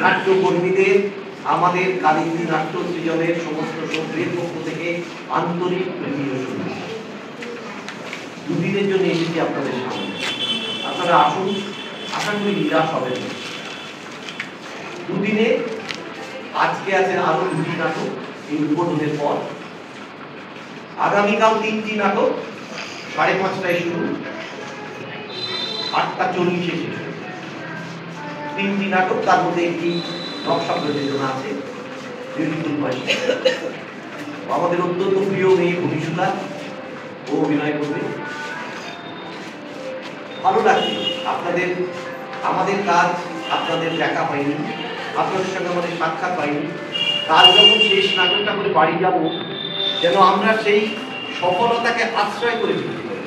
নাট্যকর্মীদের আমাদের কালিন্দী নাট্য সৃজনের সমস্ত সভ্যের পক্ষ থেকে আন্তরিক প্রীতি ও শুভেচ্ছা। দুদিনের জন্য এসেছি আপনাদের সামনে, আপনারা আসুন, আশা করি নিরাশ হবেন। দুদিনে আজকে আছে আরো 2টি নাটক এই উদ্বোধনের পর, আগামীকাল 3টি নাটক 5:30টায় শুরু, 8:40-এ শেষ। 3টি নাটক, তার মধ্যে একটি নকশা প্রযোজনা আছে, আমাদের অত্যন্ত প্রিয় মেয়ে ভবিষ্যতা ও অভিনয় করবে। ভালো লাগছে আপনাদের, আমাদের কাজ আপনাদের দেখা পাইনি, আপনাদের সঙ্গে আমাদের সাক্ষাৎ পাইনি। কাল যখন শেষ নাটকটা করে বাড়ি যাব, যেন আমরা সেই সফলতাকে আশ্রয় করে ফেলতে পারি,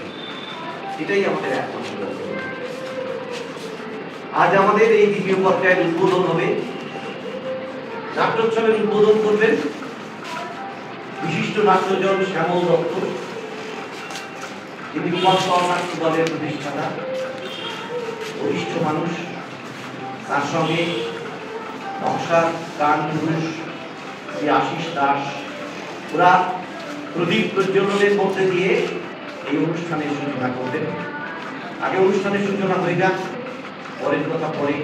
এটাই আমাদের একমাত্র। আজ আমাদের এই দ্বিতীয় পর্যায়ের উদ্বোধন হবে। নাট্যোৎসবের উদ্বোধন করবেন বিশিষ্ট নাট্যজন শ্যামল দত্ত, তিনি নাট্য দলের প্রতিষ্ঠাতা, বরিষ্ঠ মানুষ। তার সঙ্গে নকশার গান পুরুষ শ্রী আশিস দাস, ওরা প্রদীপ প্রজ্বলনের মধ্যে দিয়ে এই অনুষ্ঠানের সূচনা করবেন। আগে অনুষ্ঠানের সূচনা হয়ে যাক, পরের কথা পরে।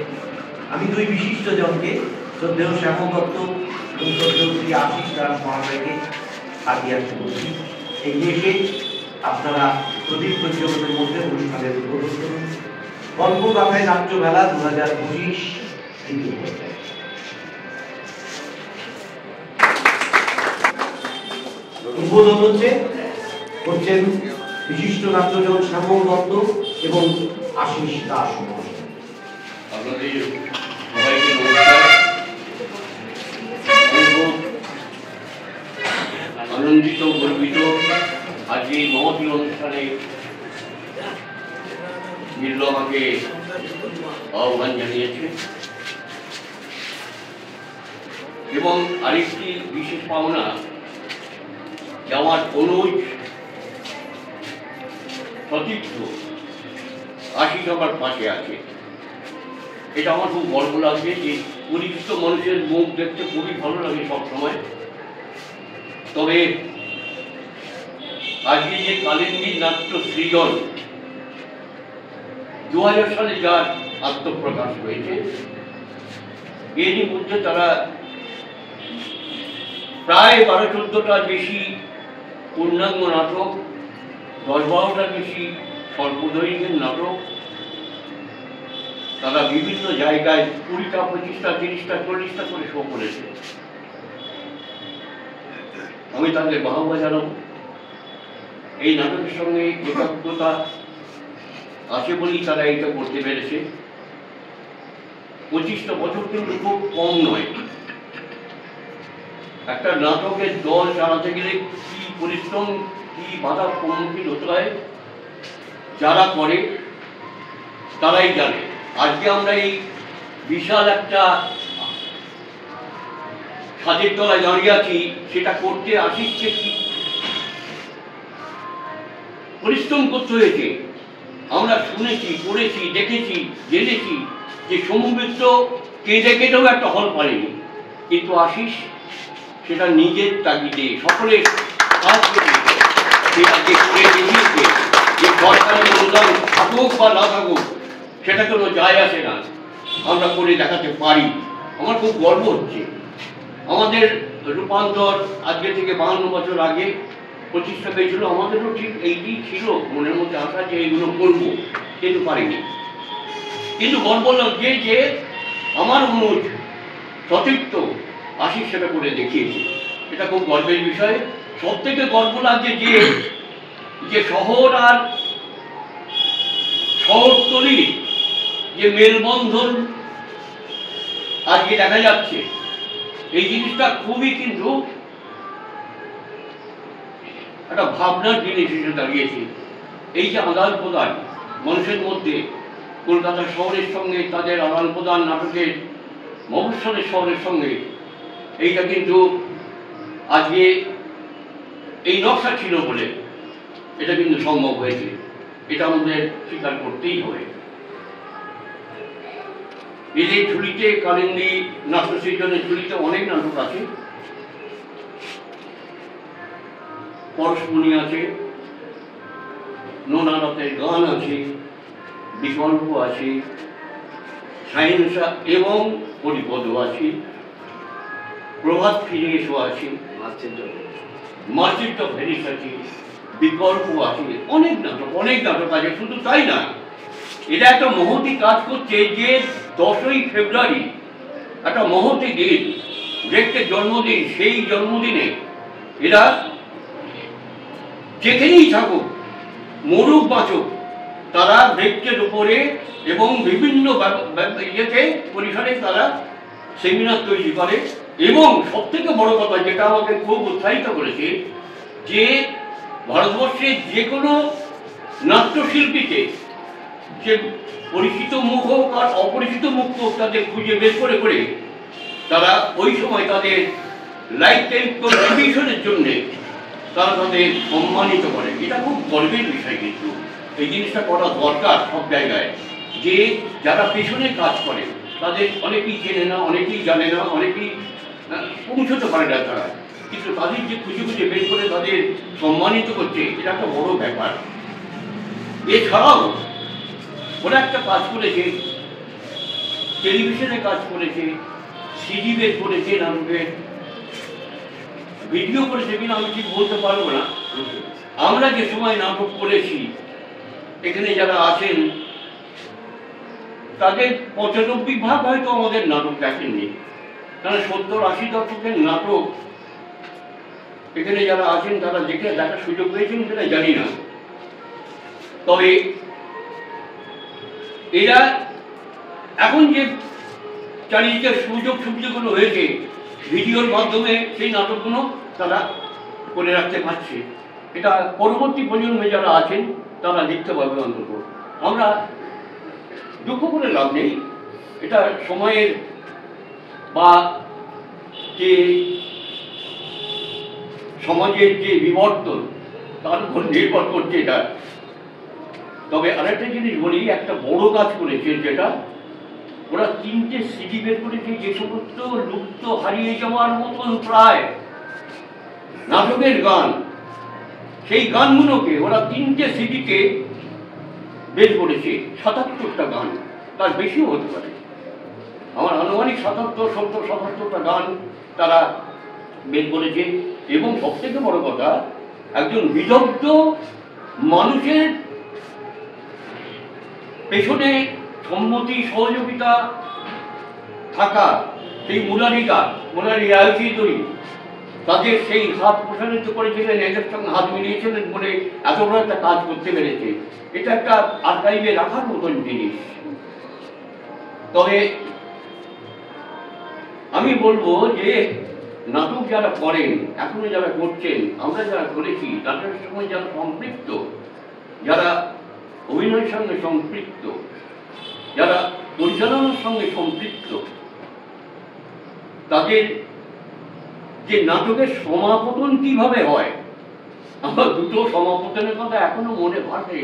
আমি 2 বিশিষ্ট জনকে, শ্রদ্ধেয় শ্যামল দত্ত এবং শ্রদ্ধেয় শ্রী আশিস দাস মহাশয়কে আগিয়ে আসতে বলছি। এই দেশে আপনারা প্রদীপ প্রজ্বলনের মধ্যে অনুষ্ঠানের উদ্বোধন করুন। গল্পগাথায় নাট্য মেলা 2025 তৃতীয় পর্যায়ে। উদ্বোধন করছেন বিশিষ্ট নাট্যজন শ্যামল দত্ত এবং আশিস দাস মহাশয়। আপনাদের সবাইকে নমস্কার। আমি খুব আনন্দিত, গর্বিত আজকে এই মহতী অনুষ্ঠানে মিল্ল আমাকে আহ্বান জানিয়েছে। এবং আরেকটি বিশেষ পাওনা যে আমার অনুজ সতীর্থ আশিস আমার পাশে আছে। এটা আমার খুব গর্ব লাগছে যে পরিচিত মানুষের মুখ দেখতে খুবই ভালো লাগে সবসময়। তবে আজকে যে কালিন্দী নাট্য সৃজন 2000 সালে যার আত্মপ্রকাশ হয়েছে, এরই মধ্যে তারা প্রায় 12-14টার বেশি পূর্ণাঙ্গ নাটক, 10-12টার বেশি স্বল্পদৈর্ঘ্যের নাটক, তারা বিভিন্ন জায়গায় 20টা, 25টা, 30টা, 40টা করে শো করেছে। আমি তাদের বাহবা জানাবো। এই নাটকের সঙ্গে একাত্মতা আছে বলেই তারা এটা করতে পেরেছে। 25টা বছর কিন্তু খুব কম নয়। একটা নাটকের দল চালাতে গেলে কি পরিশ্রম, কি বাধার সম্মুখীন হতে হয়, যারা করে তারাই জানে। আজকে আমরা এই বিশাল একটা ছাদের তলায় দাঁড়িয়ে আছি, সেটা করতে আসিচ্ছে কি পরিশ্রম করতে হয়েছে। আমরা শুনেছি, পড়েছি, দেখেছি, জেনেছি যে সমুদ্র কেঁদে কেটেও একটা হল পারেনি, কিন্তু আশিস সেটা নিজের তাগিদে সকলের কাজ করে আজকে করে দেখিয়েছে যে সরকারের অনুদান থাকুক বা না থাকুক সেটা কোনো যায় আসে না, আমরা করে দেখাতে পারি। আমার খুব গর্ব হচ্ছে। আমাদের রূপান্তর আজকে থেকে 52 বছর আগে প্রতিষ্ঠা পেয়েছিল। আমাদেরও ঠিক এইটি ছিল মনের মধ্যে আশা যে এইগুলো করবো, কিন্তু পারিনি। কিন্তু গর্ব লাগছে যে আমার অনুজ সতীর্থ আশিস সেটা করে দেখিয়েছে, এটা খুব গর্বের বিষয়। সব থেকে গর্ব লাগছে যে শহর আর শহরতলির যে মেলবন্ধন আজকে দেখা যাচ্ছে, এই জিনিসটা খুবই কিন্তু একটা ভাবনার জিনিস হিসেবে দাঁড়িয়েছে। এই যে আদান প্রদান মানুষের মধ্যে, কলকাতা শহরের সঙ্গে তাদের আদান প্রদান, নাটকের মফস্বলের শহরের সঙ্গে, এইটা কিন্তু আজকে এই নকশা ছিল বলে এটা কিন্তু সম্ভব হয়েছে। এটা আমাদের স্বীকার করতেই হবে। এদের ঝুলিতে কালিন্দী নাট্য সৃজনের ঝুলিতে অনেক নাটক আছে, পরশমণি আছে, নোনারতের গান আছে, বিকল্প আছে, সাহিংসা এবং পরিপদ আছে, প্রভাত ফিরে এসো আছে, মার্চেন্ট অফ ভেনিস আছে, বিকল্প আছে, অনেক নাটক আছে। শুধু তাই না, এটা একটা মহতি কাজ করছে যে 10ই ফেব্রুয়ারি একটা মহতি দিন, গ্রেটের জন্মদিন। সেই জন্মদিনে এরা যেখানেই থাকুক, মরুক বাঁচুক, তারা গ্রেটের উপরে এবং বিভিন্ন ইয়েতে পরিসরে তারা সেমিনার তৈরি করে। এবং সবথেকে বড় কথা যেটা আমাকে খুব উৎসাহিত করেছে, যে ভারতবর্ষের যে কোনো নাট্যশিল্পীকে, যে পরিচিত মুখ হোক আর অপরিচিত মুখ হোক, তাদের খুঁজে বের করে করে তারা ওই সময় তাদের লাইফ টাইম কন্ট্রিবিউশনের জন্যে তারা তাদের সম্মানিত করে। এটা খুব গর্বের বিষয়, কিন্তু এই জিনিসটা করা দরকার সব জায়গায়। যে যারা পেছনে কাজ করে তাদের অনেকেই চেনে না, অনেকেই জানে না, অনেকেই পৌঁছতে পারে না তারা, কিন্তু তাদের যে খুঁজে খুঁজে বের করে তাদের সম্মানিত করছে, এটা একটা বড় ব্যাপার। এছাড়াও ওরা একটা কাজ করেছে, টেলিভিশনে কাজ করেছে, সিডি বের করেছে, নাটকের ভিডিও করেছে কিনা আমি ঠিক বলতে পারবো না। আমরা যে সময় নাটক করেছি, এখানে যারা আছেন তাদের 95% হয়তো আমাদের নাটক দেখেননি, কারণ 70-80 দশকের নাটক এখানে যারা আছেন তারা দেখার সুযোগ পেয়েছেন সেটা জানি না। তবে এরা এখন যে চারিদিকে সুযোগ সুবিধাগুলো হয়েছে, ভিডিওর মাধ্যমে সেই নাটকগুলো তারা করে রাখতে পারছে। এটা পরবর্তী প্রজন্মে যারা আছেন তারা দেখতে পাবে অন্তত। আমরা দুঃখ করে লাভ নেই, এটা সময়ের বা যে সমাজের যে বিবর্তন তার উপর নির্ভর করছে এটা। তবে আরেকটা জিনিস বলি, একটা বড় কাজ করেছে, যেটা ওরা 3টে সিডি বের করেছে, যে সমস্ত লুপ্ত হারিয়ে যাওয়ার মতন প্রায় নাটকের গান, সেই গানগুলোকে ওরা 3টে সিডিতে বের করেছে। 77টা গান, তার বেশিও হতে পারে, আমার আনুমানিক 77-77টা গান তারা বের করেছে। এবং সবথেকে বড় কথা, একজন বিদগ্ধ মানুষের পেছনে সম্মতি সহযোগিতা থাকা, সেই মুরারি আয়োজিতই তাদের সেই হাত প্রসারিত করেছিলেন, এদের সঙ্গে হাত মিলিয়েছিলেন বলে এত বড় একটা কাজ করতে পেরেছে। এটা একটা আর্কাইভে রাখার মতন জিনিস। তবে আমি বলবো যে নাটক যারা করেন, এখনো যারা করছেন, আমরা যারা করেছি, তাদের সময় যারা সম্পৃক্ত, যারা অভিনয়ের সঙ্গে সম্পৃক্ত, যারা পরিচালনার সঙ্গে সম্পৃক্ত, তাদের যে নাটকের সমাপতন কিভাবে হয়, আমার দুটো সমাপতনের কথা এখনো মনে ভাসে,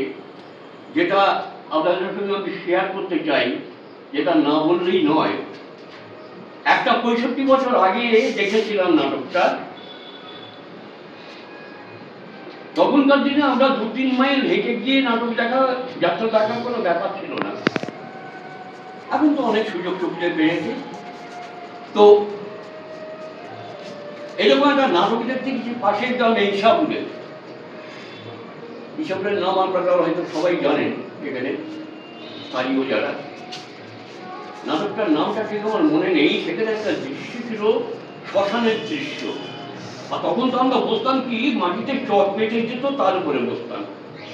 যেটা আপনাদের সঙ্গে আমি শেয়ার করতে চাই, যেটা না বললেই নয়। একটা 65 বছর আগে দেখেছিলাম নাটকটা। তখনকার দিনে আমরা 2-3 মাইল হেঁটে গিয়ে নাটক যাত্রা দেখার কোনো ব্যাপার ছিল না। এখন তো অনেক সুযোগ সুবিধা পেয়েছে। তো এরকম একটা নাটক দেখতে কিছু পাশের গ্রাম ইসাপুরের নাম আপনারা হয়তো সবাই জানেন, এখানে স্থানীয় যারা। নাটকটার নামটা ঠিক আমার মনে নেই। সেখানে একটা দৃশ্য ছিল শ্মশানের দৃশ্য, আর তখন তো আমরা বসতাম কি, মাটিতে চট পেটে যেত, তার উপরে বসতাম।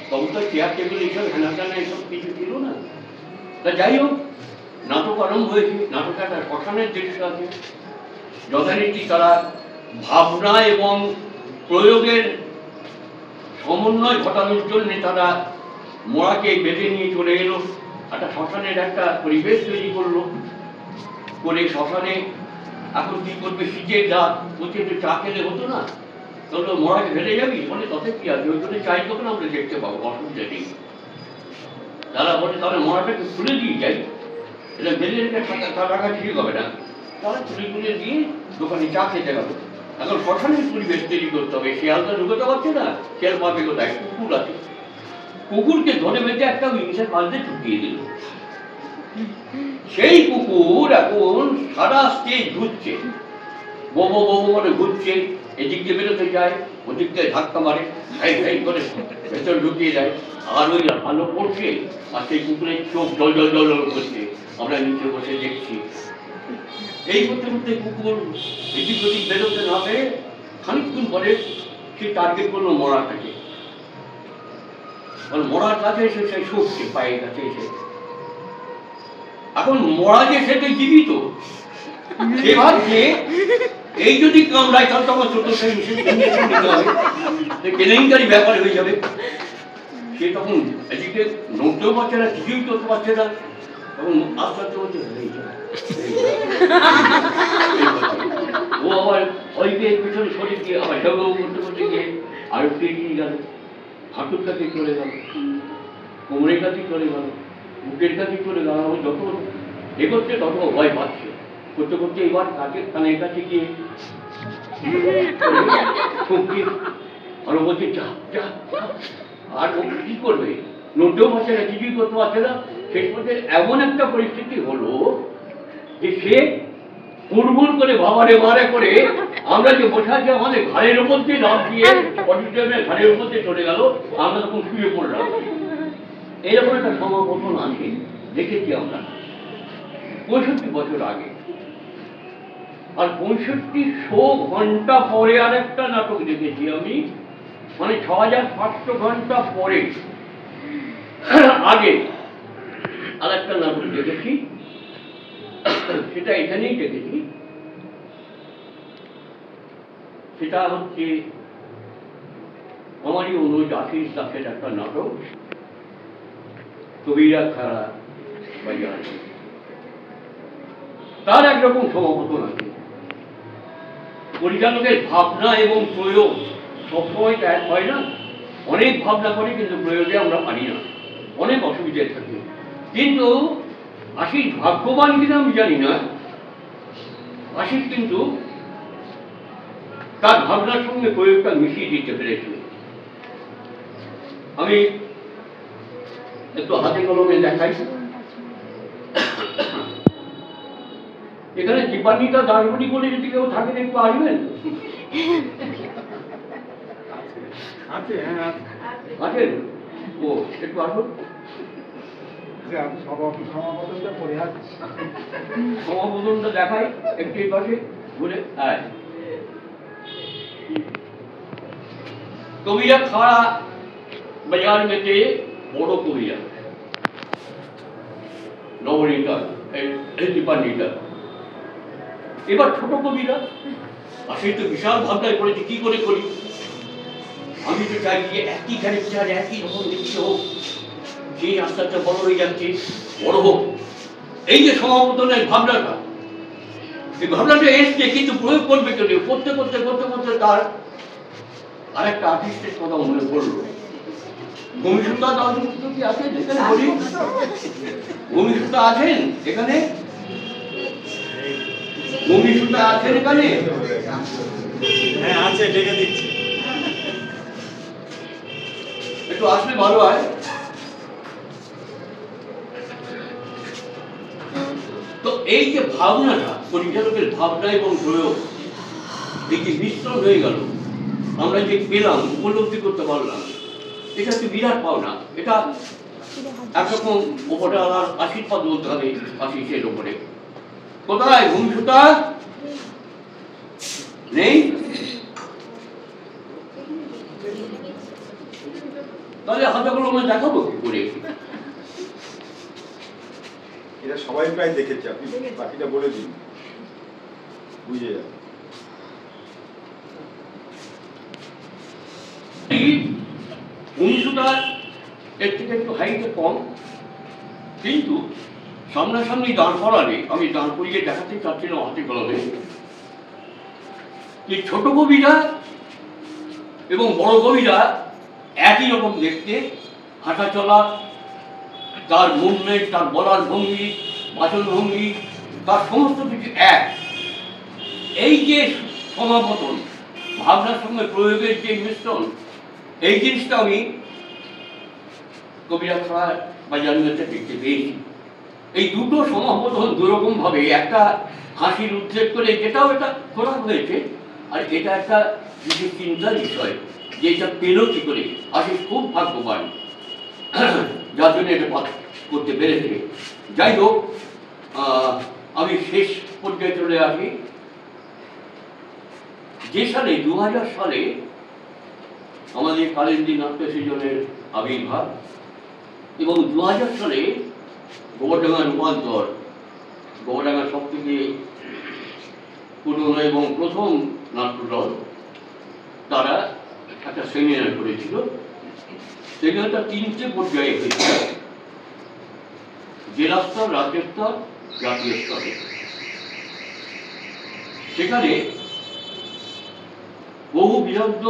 তখন তো চেয়ার টেবিল এইসব হেনাটানা এইসব কিছু ছিল না। তা যাই হোক, নাটক আরম্ভ হয়েছে। নাটকে একটা শ্মশানের দৃশ্য আছে। যথারীতি তারা ভাবনা এবং প্রয়োগের সমন্বয় ঘটানোর জন্য তারা মরাকে বেঁধে নিয়ে চলে এলো, একটা শ্মশানের একটা পরিবেশ তৈরি করলো। করে শ্মশানে এখন কি করবে, শীতের রাত, বলছে একটু চা খেলে হতো না, তাহলে মরাকে ফেলে যাবি, বলে তাতে কি আছে, ওই জন্য চাই তখন আমরা দেখতে পাবো, অসুবিধা নেই। তারা বলে তাহলে মরাটাকে খুলে দিয়ে যাই। এটা ফেলে রেখে টাকা ঠিক হবে না, তারা তুলে তুলে দিয়ে দোকানে চা খেতে গেল। এখন শ্মশানের পরিবেশ তৈরি করতে হবে, শিয়ালটা ঢুকতে পারছে না, শিয়াল পাবে কোথায়? কুকুর আছে, কুকুরকে ধরে বেঁধে একটা ইংলিশের পাশে ঢুকিয়ে দিল। সেই কুকুর এখন সারা স্টেজ ঘুরছে, ববো ববো করে ঘুরছে, এদিক দিয়ে বেরোতে যায়, ওদিক দিয়ে ধাক্কা মারে, হাই হাই করে ভেতর ঢুকিয়ে যায়, আর ওই আলো পড়ছে, আর সেই কুকুরের চোখ জল জল জল জল করছে, আমরা নিচে বসে দেখছি। এই করতে করতে কুকুর এদিক ওদিক বেরোতে না পেরে খানিকক্ষণ পরে সে টার্গেট করলো মরাটাকে। মরার কাছে এসে সে শুকছে পায়ের কাছে এসে। এখন মরা যে সেটা জীবিত, সে ভাবছে এই যদি কামড়ায় তাহলে তখন ছোট কেলেঙ্কারি ব্যাপার হয়ে যাবে। সে তখন এদিকে নড়তেও পারছে না, কিছুই করতে পারছে না, তখন আস্তে আস্তে বলছে ও আবার ওইকে পিছনে সরে গিয়ে আবার ঝগড়া করতে করতে গিয়ে আরো এগিয়ে গেল, হাঁটুর কাছে চলে গেল, কোমরের কাছে চলে গেল, বুকের কাছে চলে গেল। আমি যত এগোচ্ছে তত ভয় পাচ্ছে, করতে করতে এবার কাছের কানের কাছে গিয়ে আরো বলছে যা যা, আর ও কি করবে? নড়তেও পারছে না, কিছুই করতে পারছে না। শেষ পর্যন্ত এমন একটা পরিস্থিতি হলো যে সে কুড়মুড় করে বাবারে মারে করে আমরা যে বসে আছি আমাদের ঘাড়ের উপর দিয়ে লাফ দিয়ে অডিটোরিয়ামের ঘাড়ের উপর দিয়ে চলে গেল, আমরা তখন শুয়ে পড়লাম। এরকম একটা সমাপতন আছে, দেখেছি আমরা 65 বছর আগে। আর 6500 ঘন্টা পরে আর একটা নাটক দেখেছি আমি, মানে 6500 ঘন্টা পরে আগে আর একটা নাটক দেখেছি, সেটা এখানেই দেখেছি। সেটা হচ্ছে আমারই অনুজ আশিস দাসের একটা নাটক, কবিরা খাড়া বাজার। তার একরকম সমাপতন আছে। পরিচালকের ভাবনা এবং প্রয়োগ সবসময় তো এক হয় না, অনেক ভাবনা করে কিন্তু প্রয়োগে আমরা পারি না, অনেক অসুবিধা থাকে। কিন্তু আশিস ভাগ্যবান কিনা আমি জানি না, আশিস কিন্তু তার ভাবনার সঙ্গে প্রয়োগটা মিশিয়ে দিতে পেরেছিল। আমি একটু হাতে কলমে দেখাই। এখানে দীপান্বিতা দাসবনি বলে যদি কেউ থাকেন একটু আসবেন। আছেন? ও একটু আসুন। সমাপতনটা দেখাই একটু এই পাশে ঘুরে। হ্যাঁ, কবিরা খাড়া বাজার মেতে বড় কবিরা নবনীতা দীপান্বিতা। এবার ছোট কবিরা, আর সেই তো বিশাল ভাবনায় পড়েছে কি করে করি। আমি তো চাই যে একই ক্যারেক্টার একই রকম দেখতে হোক, যে আস্তে আস্তে বড় হয়ে যাচ্ছে বড় হোক। এই যে সমাপতনের ভাবনাটা, এই ভাবনাটা এসছে, কিন্তু প্রয়োগ করবে কেন? করতে করতে করতে করতে তার আরেকটা আর্টিস্টের কথা মনে পড়লো। ভূমিসূতা দাসগুপ্ত কি আছেন এখানে? বলি, ভূমিসূতা আছেন এখানে? ভূমিসূতা আছেন এখানে? হ্যাঁ আছে, ডেকে দিচ্ছি। একটু আসলে ভালো হয়। তো এই যে ভাবনাটা, পরিচালকের ভাবনা এবং প্রয়োগ, এই যে মিশ্রণ হয়ে গেল, আমরা যে পেলাম, উপলব্ধি করতে পারলাম, এটা হচ্ছে বিরাট পাওনা। এটা একরকম উপরওয়ালার আশীর্বাদ বলতে হবে আশিসের উপরে। কোথায় ভূমিসূতা নেই? তাহলে হাতাগুলো আমরা দেখাবো কি করে? এটা সবাই প্রায় দেখেছে, আপনি বাকিটা বলে দিন, বুঝে যাবে। ভূমিসূতা এর থেকে একটু হাইটে কম, কিন্তু সামনাসামনি দাঁড় করালে, আমি দাঁড় করিয়ে দেখাতে চাচ্ছিলাম হাতে কলমে, যে ছোট কবিরা এবং বড় কবিরা একই রকম দেখতে, হাঁটা চলা, তার মুভমেন্ট, তার বলার ভঙ্গি, বাচনভঙ্গি, তার সমস্ত কিছু এক। এই যে সমাপতন, ভাবনার সঙ্গে প্রয়োগের যে মিশ্রণ, এই জিনিসটা আমি কবিরা খাড়া বা জানুয়ারিতে দেখতে পেয়েছি। এই দুটো সমাপতন দুরকম ভাবে, একটা হাসির উদ্রেক করে যেটাও এটা করা হয়েছে, আর এটা একটা বিশেষ চিন্তার বিষয় যে এটা পেল কি করে। আশিস খুব ভাগ্যবান যার জন্য এটা করতে পেরেছে। যাই হোক, আমি শেষ পর্যায়ে চলে আসি। যে সালে 2000 সালে আমাদের কালিন্দী নাট্য সৃজনের আবির্ভাব, এবং 2000 সালে গোবরডাঙ্গার রূপান্তর, গোবরডাঙ্গার সব থেকে পুরনো এবং প্রথম নাট্যদল, তারা একটা সেমিনার করেছিল। সেমিনারটা 3টে পর্যায়ে হয়েছিল, জেলা স্তর, রাজ্য স্তর, জাতীয় স্তরে। সেখানে বহু বিদগ্ধ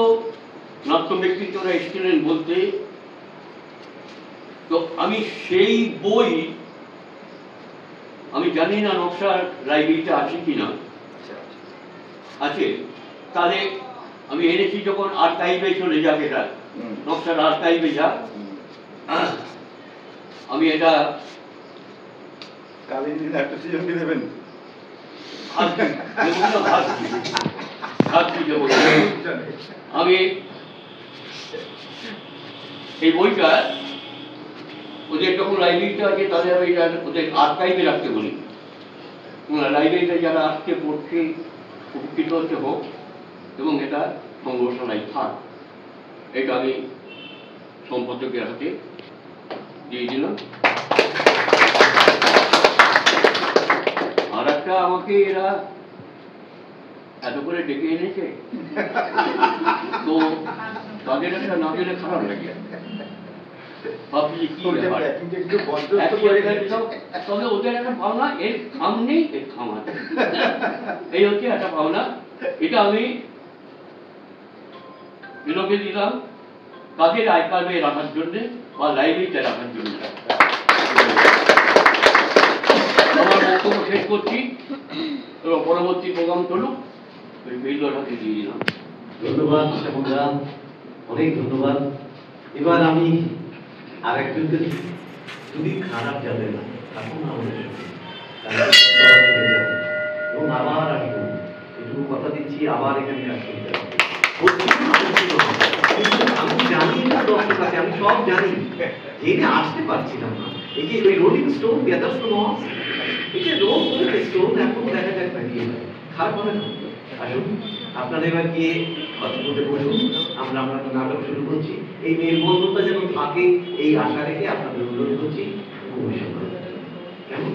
নাট্য ব্যক্তিত্বরা এসেছিলেন বলতে। তো আমি সেই বই, আমি জানি না নকশার লাইব্রেরিতে আছে কিনা, আছে, তাহলে আমি এনেছি যখন আর্কাইভে চলে যাক, এটা নকশার আর্কাইভে যাক, আমি এটা কালিন্দী নাট্য সৃজনকে দেবেন। আমি এই বইটা ওদের যখন লাইব্রেরিতে আছে, তাহলে আমি এটা ওদের আর্কাইভে রাখতে বলি। লাইব্রেরিতে যারা আসছে, পড়ছে, উপকৃত হচ্ছে হোক, এবং এটা সংগ্রহশালায় থাক। এটা আমি সম্পাদকের হাতে দিয়ে দিলাম। আর একটা আমাকে এরা এত করে ডেকে এনেছে, তো তাদের একটা না পেলে খারাপ লাগে। ভাবছি কি ব্যাপার, তবে ওদের একটা ভাবনা, এর খাম নেই, এর খাম আছে, এই হচ্ছে একটা ভাবনা। এটা আমি বিলোকে দিলাম তাদের আইকার্ডে রাখার জন্য বা লাইব্রেরিতে রাখার জন্য। আমার বক্তব্য শেষ করছি, এবং পরবর্তী প্রোগ্রাম চলুক, ওই বিলোর হাতে দিয়ে দিলাম। ধন্যবাদ শ্যামলদা, অনেক ধন্যবাদ। এবার আমি আর একজনকে, যদি খারাপ যাবে না এখন আমাদের এবং আবার আসবো, এটুকু কথা দিচ্ছি, আবার এখানে কাজ করতে হবে। আমি জানি না দর্শক আছে, আমি সব জানি, জেনে আসতে পারছিলাম না। এই যে ওই রোলিং স্টোন, গ্যাদার স্টোন, এই যে রোল করে স্টোন এখন দেখা যায় থাকিয়ে যায়, খারাপ হবে না। আসুন আপনারা এবার গিয়ে কথা বলতে বসুন, আমরা নাটক শুরু করছি। এই মেলবন্ধনটা যেন থাকে, এই আশা রেখে আপনাদের অনুরোধ করছি। কেমন?